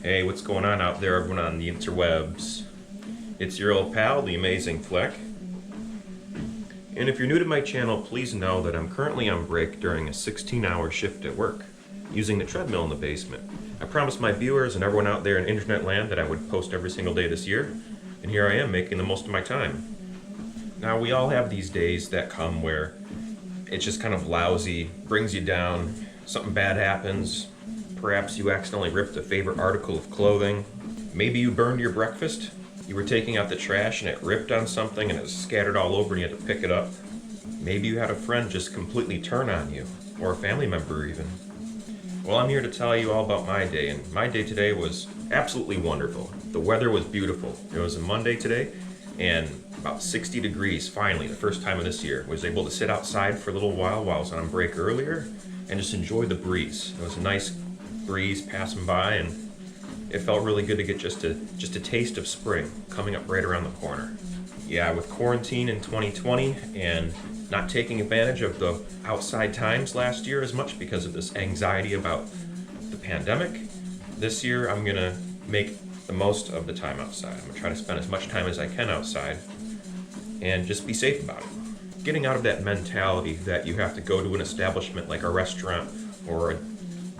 Hey, what's going on out there, everyone on the interwebs? It's your old pal, the amazing Flec. And if you're new to my channel, please know that I'm currently on break during a 16-hour shift at work, using the treadmill in the basement. I promised my viewers and everyone out there in internet land that I would post every single day this year, and here I am making the most of my time. Now, we all have these days that come where it's just kind of lousy, brings you down, something bad happens. Perhaps you accidentally ripped a favorite article of clothing. Maybe you burned your breakfast. You were taking out the trash and it ripped on something and it was scattered all over and you had to pick it up. Maybe you had a friend just completely turn on you, or a family member even. Well, I'm here to tell you all about my day, and my day today was absolutely wonderful. The weather was beautiful. It was a Monday today, and about 60 degrees finally, the first time of this year. Was able to sit outside for a little while I was on break earlier and just enjoy the breeze. It was a nice breeze passing by, and it felt really good to get just a taste of spring coming up right around the corner. Yeah, with quarantine in 2020 and not taking advantage of the outside times last year as much because of this anxiety about the pandemic, this year I'm gonna make the most of the time outside. I'm gonna try to spend as much time as I can outside and just be safe about it. Getting out of that mentality that you have to go to an establishment like a restaurant or a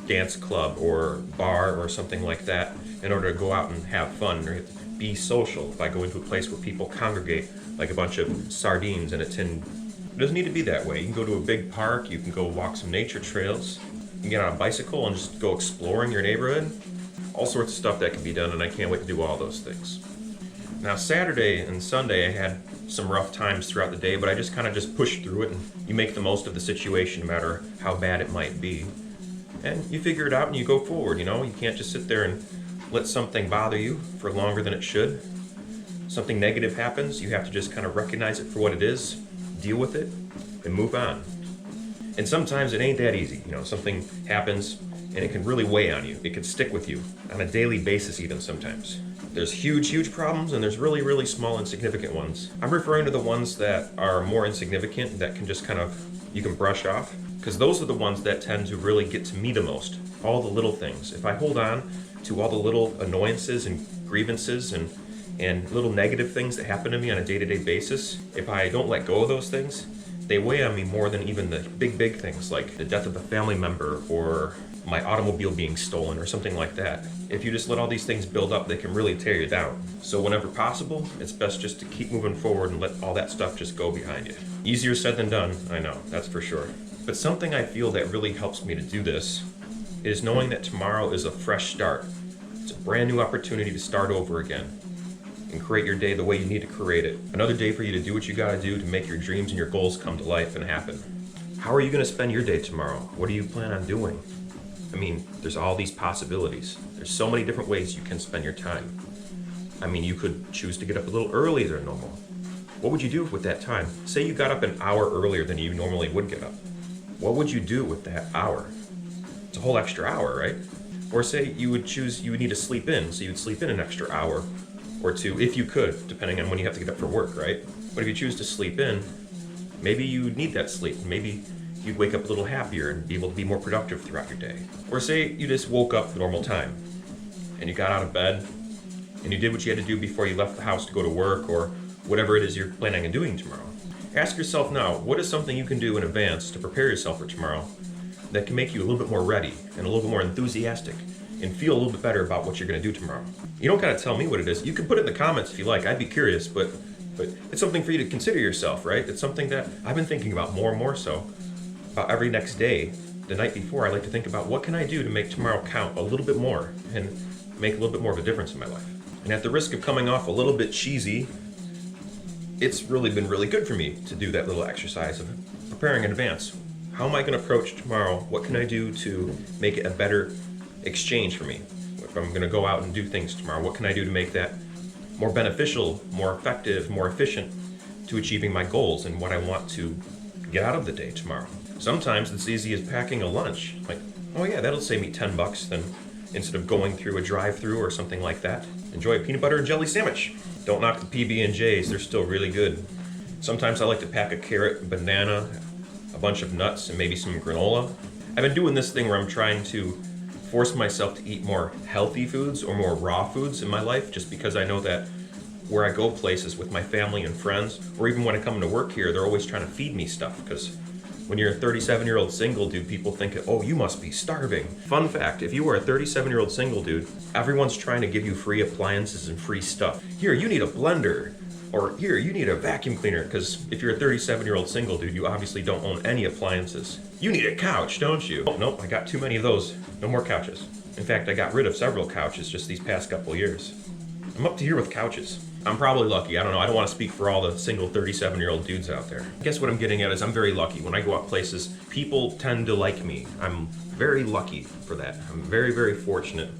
dance club or bar or something like that in order to go out and have fun or be social by going to a place where people congregate like a bunch of sardines in a tin. It doesn't need to be that way. You can go to a big park, you can go walk some nature trails, you can get on a bicycle and just go exploring your neighborhood. All sorts of stuff that can be done, and I can't wait to do all those things. Now, Saturday and Sunday I had some rough times throughout the day, but I just kind of pushed through it, and you make the most of the situation no matter how bad it might be. And you figure it out and you go forward, you know? You can't just sit there and let something bother you for longer than it should. Something negative happens, you have to just kind of recognize it for what it is, deal with it, and move on. And sometimes it ain't that easy, you know? Something happens and it can really weigh on you. It can stick with you on a daily basis even sometimes. There's huge problems and there's really small insignificant ones. I'm referring to the ones that are more insignificant that can just kind of, you can brush off, because those are the ones that tend to really get to me the most. All the little things. If I hold on to all the little annoyances and grievances and little negative things that happen to me on a day-to-day basis, if I don't let go of those things, they weigh on me more than even the big things like the death of a family member or my automobile being stolen or something like that. If you just let all these things build up, they can really tear you down. So whenever possible, it's best just to keep moving forward and let all that stuff just go behind you. Easier said than done, I know, that's for sure. But something I feel that really helps me to do this is knowing that tomorrow is a fresh start. It's a brand new opportunity to start over again and create your day the way you need to create it. Another day for you to do what you gotta do to make your dreams and your goals come to life and happen. How are you gonna spend your day tomorrow? What do you plan on doing? I mean, there's all these possibilities. There's so many different ways you can spend your time. I mean, you could choose to get up a little earlier than normal. What would you do with that time? Say you got up an hour earlier than you normally would get up. What would you do with that hour? It's a whole extra hour, right? Or say you would need to sleep in, so you would sleep in an extra hour or two if you could, depending on when you have to get up for work, right? But if you choose to sleep in, maybe you need that sleep. Maybe you'd wake up a little happier and be able to be more productive throughout your day. Or say you just woke up the normal time and you got out of bed and you did what you had to do before you left the house to go to work or whatever it is you're planning on doing tomorrow. Ask yourself now, what is something you can do in advance to prepare yourself for tomorrow that can make you a little bit more ready and a little bit more enthusiastic and feel a little bit better about what you're gonna do tomorrow? You don't gotta tell me what it is. You can put it in the comments if you like. I'd be curious, but it's something for you to consider yourself, right? It's something that I've been thinking about more and more so. About every next day, the night before, I like to think about what can I do to make tomorrow count a little bit more and make a little bit more of a difference in my life. And at the risk of coming off a little bit cheesy, it's really been really good for me to do that little exercise of preparing in advance. How am I going to approach tomorrow? What can I do to make it a better exchange for me? If I'm going to go out and do things tomorrow, what can I do to make that more beneficial, more effective, more efficient to achieving my goals and what I want to get out of the day tomorrow? Sometimes it's easy as packing a lunch. Like, oh yeah, that'll save me $10 then instead of going through a drive-through or something like that. Enjoy a peanut butter and jelly sandwich. Don't knock the PB&Js, they're still really good. Sometimes I like to pack a carrot, banana, a bunch of nuts, and maybe some granola. I've been doing this thing where I'm trying to force myself to eat more healthy foods or more raw foods in my life, just because I know that where I go places with my family and friends, or even when I come to work here, they're always trying to feed me stuff, because when you're a 37-year-old single dude, people think, oh, you must be starving. Fun fact, if you are a 37-year-old single dude, everyone's trying to give you free appliances and free stuff. Here, you need a blender. Or here, you need a vacuum cleaner, because if you're a 37-year-old single dude, you obviously don't own any appliances. You need a couch, don't you? Oh, nope, I got too many of those. No more couches. In fact, I got rid of several couches just these past couple years. I'm up to here with couches. I'm probably lucky. I don't know. I don't want to speak for all the single 37-year-old dudes out there. I guess what I'm getting at is I'm very lucky. When I go out places, people tend to like me. I'm very lucky for that. I'm very, very fortunate.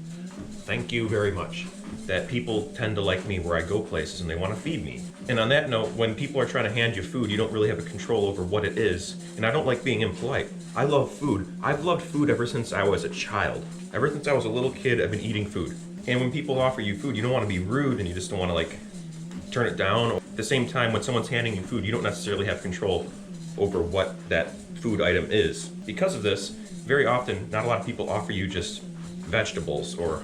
Thank you very much. That people tend to like me where I go places and they want to feed me. And on that note, when people are trying to hand you food, you don't really have a control over what it is. And I don't like being impolite. I love food. I've loved food ever since I was a child. Ever since I was a little kid, I've been eating food. And when people offer you food, you don't want to be rude and you just don't want to like turn it down. At the same time, when someone's handing you food, you don't necessarily have control over what that food item is. Because of this, very often, not a lot of people offer you just vegetables or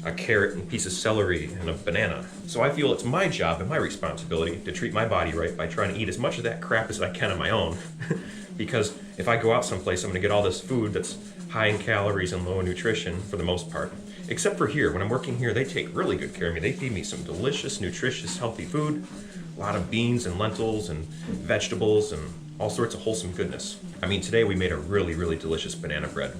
a carrot and a piece of celery and a banana. So I feel it's my job and my responsibility to treat my body right by trying to eat as much of that crap as I can on my own. Because if I go out someplace, I'm gonna get all this food that's high in calories and low in nutrition for the most part. Except for here, when I'm working here, they take really good care of me. They feed me some delicious, nutritious, healthy food, a lot of beans and lentils and vegetables and all sorts of wholesome goodness. I mean, today we made a really, really delicious banana bread.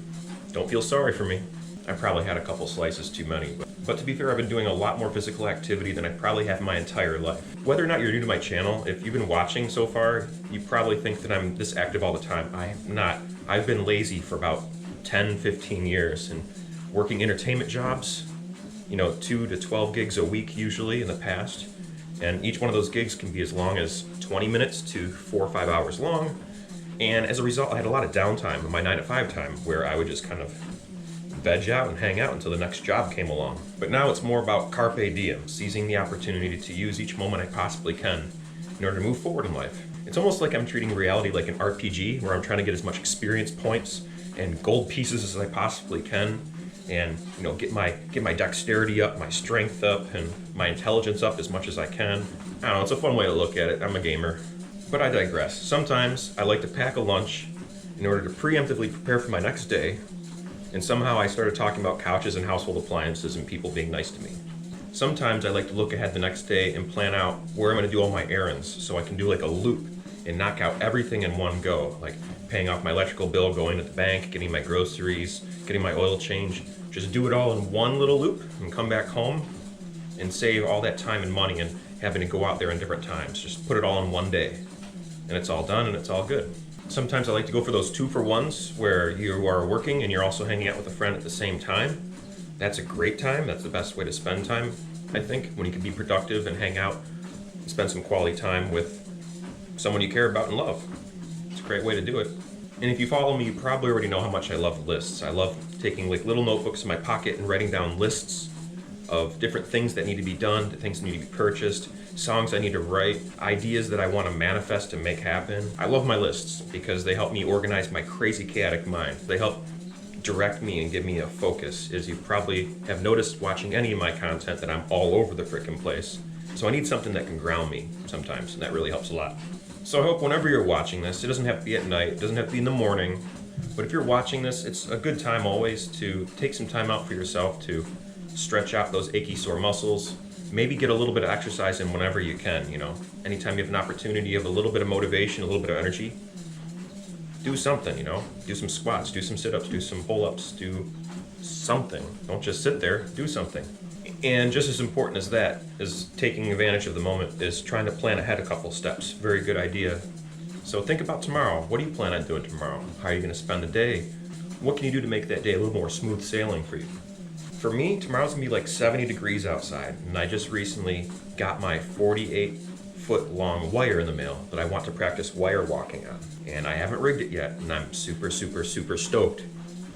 Don't feel sorry for me. I probably had a couple slices too many. But to be fair, I've been doing a lot more physical activity than I probably have my entire life. Whether or not you're new to my channel, if you've been watching so far, you probably think that I'm this active all the time. I am not. I've been lazy for about 10, 15 years and working entertainment jobs, 2 to 12 gigs a week usually in the past. And each one of those gigs can be as long as 20 minutes to 4 or 5 hours long. And as a result, I had a lot of downtime in my 9 to 5 time where I would just kind of veg out and hang out until the next job came along. But now it's more about carpe diem, seizing the opportunity to use each moment I possibly can in order to move forward in life. It's almost like I'm treating reality like an RPG where I'm trying to get as much experience points and gold pieces as I possibly can, and get my dexterity up, my strength up, and my intelligence up as much as I can. I don't know, it's a fun way to look at it. I'm a gamer. But I digress. Sometimes I like to pack a lunch in order to preemptively prepare for my next day, and somehow I started talking about couches and household appliances and people being nice to me. Sometimes I like to look ahead the next day and plan out where I'm going to do all my errands so I can do like a loop and knock out everything in one go, like paying off my electrical bill, going to the bank, getting my groceries, getting my oil change. Just do it all in one little loop and come back home and save all that time and money and having to go out there in different times. Just put it all in one day and it's all done and it's all good. Sometimes I like to go for those 2-for-1s where you are working and you're also hanging out with a friend at the same time. That's a great time. That's the best way to spend time, I think, when you can be productive and hang out and spend some quality time with someone you care about and love. It's a great way to do it. And if you follow me, you probably already know how much I love lists. I love taking like little notebooks in my pocket and writing down lists of different things that need to be done, things that need to be purchased, songs I need to write, ideas that I want to manifest and make happen. I love my lists because they help me organize my crazy chaotic mind. They help direct me and give me a focus. As you probably have noticed watching any of my content that I'm all over the frickin' place. So I need something that can ground me sometimes, and that really helps a lot. So I hope whenever you're watching this, it doesn't have to be at night, it doesn't have to be in the morning, but if you're watching this, it's a good time always to take some time out for yourself to stretch out those achy sore muscles, maybe get a little bit of exercise in whenever you can, Anytime you have an opportunity, you have a little bit of motivation, a little bit of energy, do something, Do some squats, do some sit-ups, do some pull-ups, do something. Don't just sit there, do something. And just as important as that, as taking advantage of the moment, is trying to plan ahead a couple steps. Very good idea. So think about tomorrow. What do you plan on doing tomorrow? How are you going to spend the day? What can you do to make that day a little more smooth sailing for you? For me, tomorrow's going to be like 70 degrees outside, and I just recently got my 48-foot long wire in the mail that I want to practice wire walking on. And I haven't rigged it yet, and I'm super, super, super stoked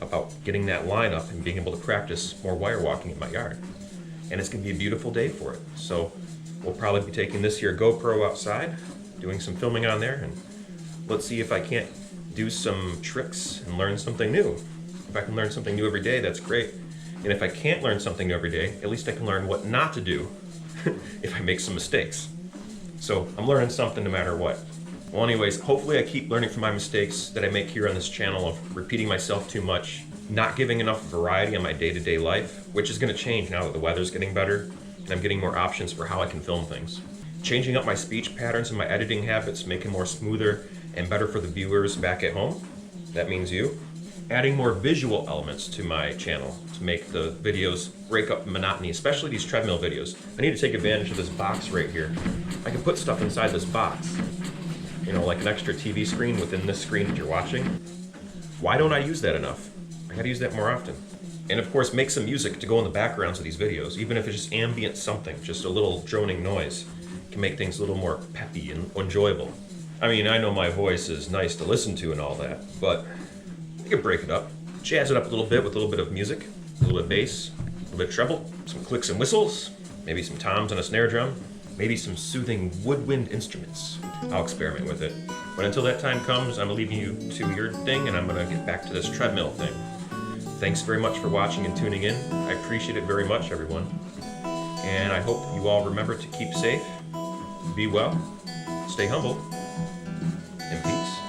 about getting that line up and being able to practice more wire walking in my yard. And it's going to be a beautiful day for it. So we'll probably be taking this here GoPro outside, doing some filming on there, and let's see if I can't do some tricks and learn something new. If I can learn something new every day, that's great. And if I can't learn something new every day, at least I can learn what not to do if I make some mistakes. So I'm learning something no matter what. Well, anyways, hopefully I keep learning from my mistakes that I make here on this channel of repeating myself too much, not giving enough variety on my day-to-day life, which is going to change now that the weather's getting better and I'm getting more options for how I can film things. Changing up my speech patterns and my editing habits, making more smoother and better for the viewers back at home. That means you. Adding more visual elements to my channel to make the videos break up monotony, especially these treadmill videos. I need to take advantage of this box right here. I can put stuff inside this box. You know, like an extra TV screen within this screen that you're watching. Why don't I use that enough? I gotta use that more often. And of course, make some music to go in the backgrounds of these videos, even if it's just ambient something, just a little droning noise. Can make things a little more peppy and enjoyable. I mean, I know my voice is nice to listen to and all that, but you can break it up. Jazz it up a little bit with a little bit of music, a little bit of bass, a little bit of treble, some clicks and whistles, maybe some toms and a snare drum, maybe some soothing woodwind instruments. I'll experiment with it. But until that time comes, I'm leaving you to your thing and I'm gonna get back to this treadmill thing. Thanks very much for watching and tuning in. I appreciate it very much, everyone. And I hope you all remember to keep safe, be well, stay humble, and peace.